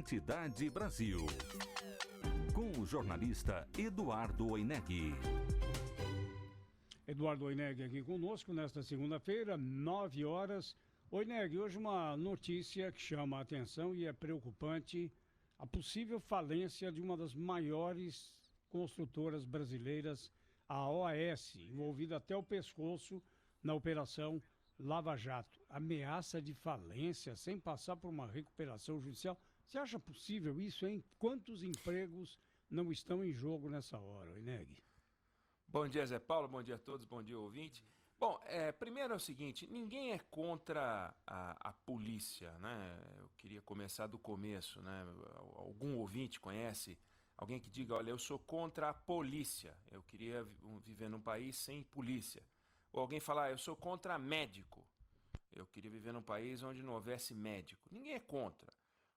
Identidade Brasil. Com o jornalista Eduardo Oineg. Eduardo Oineg aqui conosco nesta segunda-feira, 9 horas. Oineg, hoje uma notícia que chama a atenção e é preocupante: a possível falência de uma das maiores construtoras brasileiras, a OAS, envolvida até o pescoço na operação Lava Jato. Ameaça de falência sem passar por uma recuperação judicial. Você acha possível isso, hein? Quantos empregos não estão em jogo nessa hora, Oineg? Bom dia, Zé Paulo. Bom dia a todos. Bom dia, ouvinte. Bom, primeiro é o seguinte, ninguém é contra a polícia, né? Eu queria começar do começo, né? Algum ouvinte conhece alguém que diga, olha, eu sou contra a polícia, eu queria viver num país sem polícia. Ou alguém falar, eu sou contra médico, eu queria viver num país onde não houvesse médico. Ninguém é contra.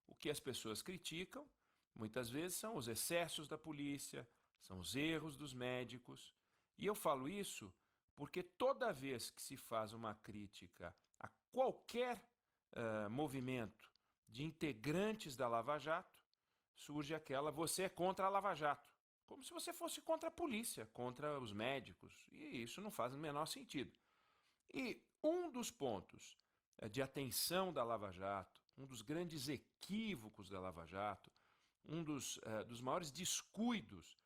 O que as pessoas criticam, muitas vezes, são os excessos da polícia, são os erros dos médicos. E eu falo isso porque toda vez que se faz uma crítica a qualquer movimento de integrantes da Lava Jato, surge aquela, você é contra a Lava Jato. Como se você fosse contra a polícia, contra os médicos. E isso não faz o menor sentido. E um dos pontos de atenção da Lava Jato, um dos grandes equívocos da Lava Jato, um dos maiores descuidos,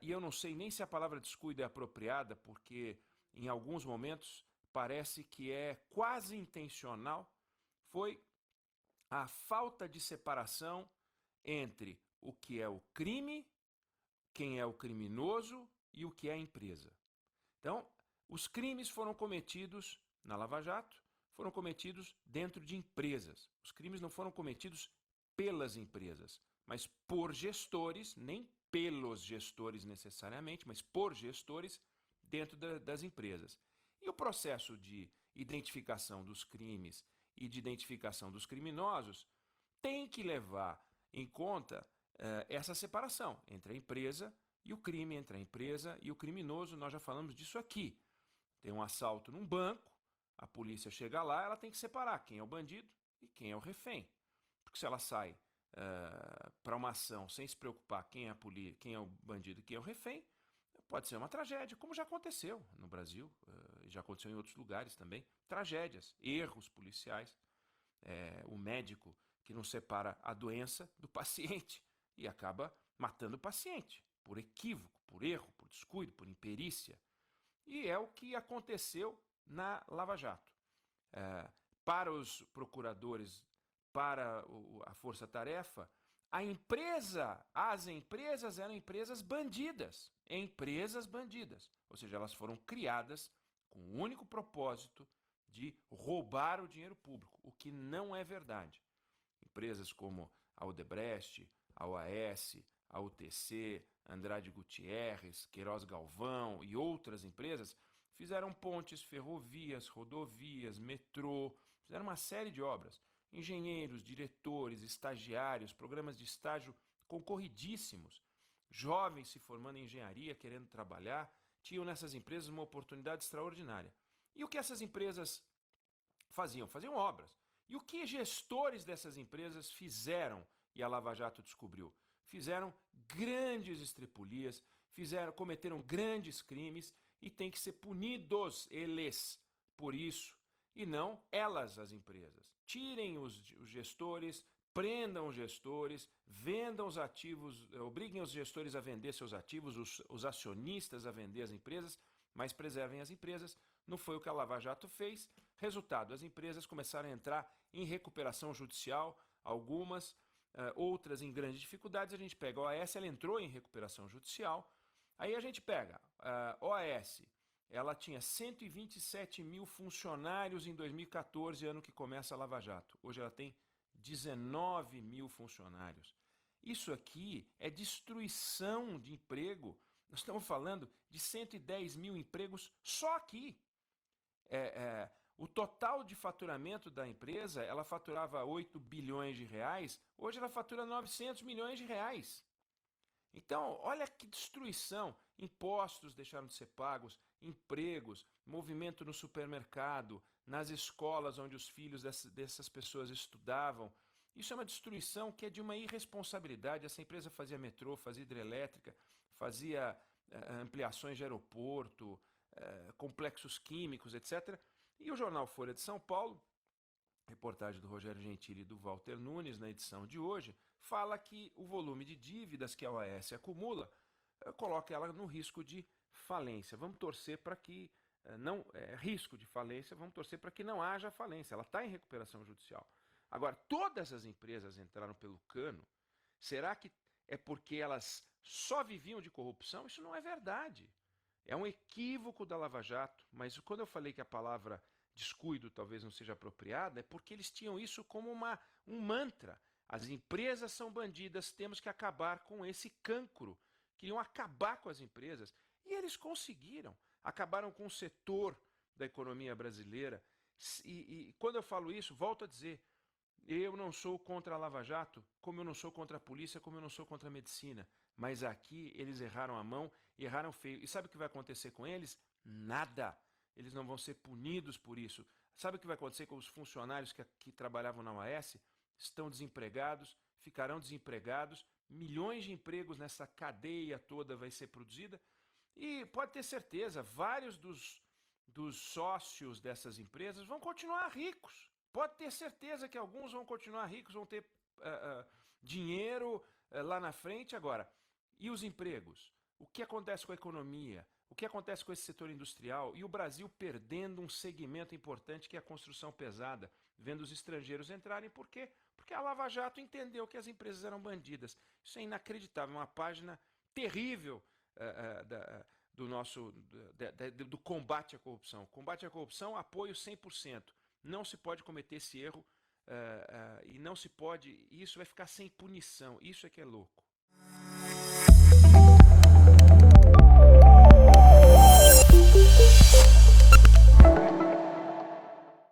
e eu não sei nem se a palavra descuido é apropriada, porque em alguns momentos parece que é quase intencional, foi a falta de separação entre o que é o crime, quem é o criminoso e o que é a empresa. Então, os crimes foram cometidos na Lava Jato, foram cometidos dentro de empresas. Os crimes não foram cometidos pelas empresas, mas por gestores, nem pelos gestores necessariamente, mas por gestores dentro das empresas. E o processo de identificação dos crimes e de identificação dos criminosos tem que levar em conta essa separação entre a empresa e o crime, entre a empresa e o criminoso. Nós já falamos disso aqui. Tem um assalto num banco, a polícia chega lá, ela tem que separar quem é o bandido e quem é o refém. Porque se ela sai para uma ação sem se preocupar quem é o bandido e quem é o refém, pode ser uma tragédia, como já aconteceu no Brasil, já aconteceu em outros lugares também. Tragédias, erros policiais, o médico que não separa a doença do paciente e acaba matando o paciente, por equívoco, por erro, por descuido, por imperícia. E é o que aconteceu na Lava Jato. Para os procuradores, para a força-tarefa, as empresas eram empresas bandidas, ou seja, elas foram criadas com o único propósito de roubar o dinheiro público, o que não é verdade. Empresas como a Odebrecht, a OAS, a UTC, Andrade Gutierrez, Queiroz Galvão e outras empresas fizeram pontes, ferrovias, rodovias, metrô, fizeram uma série de obras. Engenheiros, diretores, estagiários, programas de estágio concorridíssimos, jovens se formando em engenharia, querendo trabalhar, tinham nessas empresas uma oportunidade extraordinária. E o que essas empresas faziam? Faziam obras. E o que gestores dessas empresas fizeram e a Lava Jato descobriu? Fizeram grandes estrepulias, cometeram grandes crimes e têm que ser punidos eles por isso, e não elas, as empresas. Tirem os gestores, prendam os gestores, vendam os ativos, obriguem os gestores a vender seus ativos, os acionistas a vender as empresas, mas preservem as empresas. Não foi o que a Lava Jato fez. Resultado, as empresas começaram a entrar em recuperação judicial, algumas, outras em grandes dificuldades. A gente pega a OAS, ela entrou em recuperação judicial. Aí a gente pega a OAS, ela tinha 127 mil funcionários em 2014, ano que começa a Lava Jato. Hoje ela tem 19 mil funcionários. Isso aqui é destruição de emprego. Nós estamos falando de 110 mil empregos só aqui. O total de faturamento da empresa, ela faturava 8 bilhões de reais, hoje ela fatura 900 milhões de reais. Então, olha que destruição. Impostos deixaram de ser pagos, empregos, movimento no supermercado, nas escolas onde os filhos dessas pessoas estudavam. Isso é uma destruição que é de uma irresponsabilidade. Essa empresa fazia metrô, fazia hidrelétrica, fazia ampliações de aeroporto, complexos químicos, etc. E o jornal Folha de São Paulo, reportagem do Rogério Gentili e do Walter Nunes, na edição de hoje, fala que o volume de dívidas que a OAS acumula coloca ela no risco de falência. Vamos torcer para que não risco de falência, vamos torcer para que não haja falência. Ela está em recuperação judicial. Agora, todas as empresas entraram pelo cano. Será que é porque elas só viviam de corrupção? Isso não é verdade. É um equívoco da Lava Jato, mas quando eu falei que a palavra descuido talvez não seja apropriada, é porque eles tinham isso como um mantra. As empresas são bandidas, temos que acabar com esse cancro. Queriam acabar com as empresas. E eles conseguiram. Acabaram com o setor da economia brasileira. E quando eu falo isso, volto a dizer, eu não sou contra a Lava Jato, como eu não sou contra a polícia, como eu não sou contra a medicina. Mas aqui eles erraram a mão, erraram feio. E sabe o que vai acontecer com eles? Nada. Eles não vão ser punidos por isso. Sabe o que vai acontecer com os funcionários que trabalhavam na OAS? Estão desempregados, ficarão desempregados, milhões de empregos nessa cadeia toda vai ser produzida. E pode ter certeza, vários dos sócios dessas empresas vão continuar ricos. Pode ter certeza que alguns vão continuar ricos, vão ter dinheiro lá na frente. Agora, e os empregos? O que acontece com a economia? O que acontece com esse setor industrial? E o Brasil perdendo um segmento importante que é a construção pesada, vendo os estrangeiros entrarem. Por quê? Porque a Lava Jato entendeu que as empresas eram bandidas. Isso é inacreditável, uma página terrível do combate à corrupção. Combate à corrupção, apoio 100%. Não se pode cometer esse erro e não se pode. Isso vai ficar sem punição. Isso é que é louco.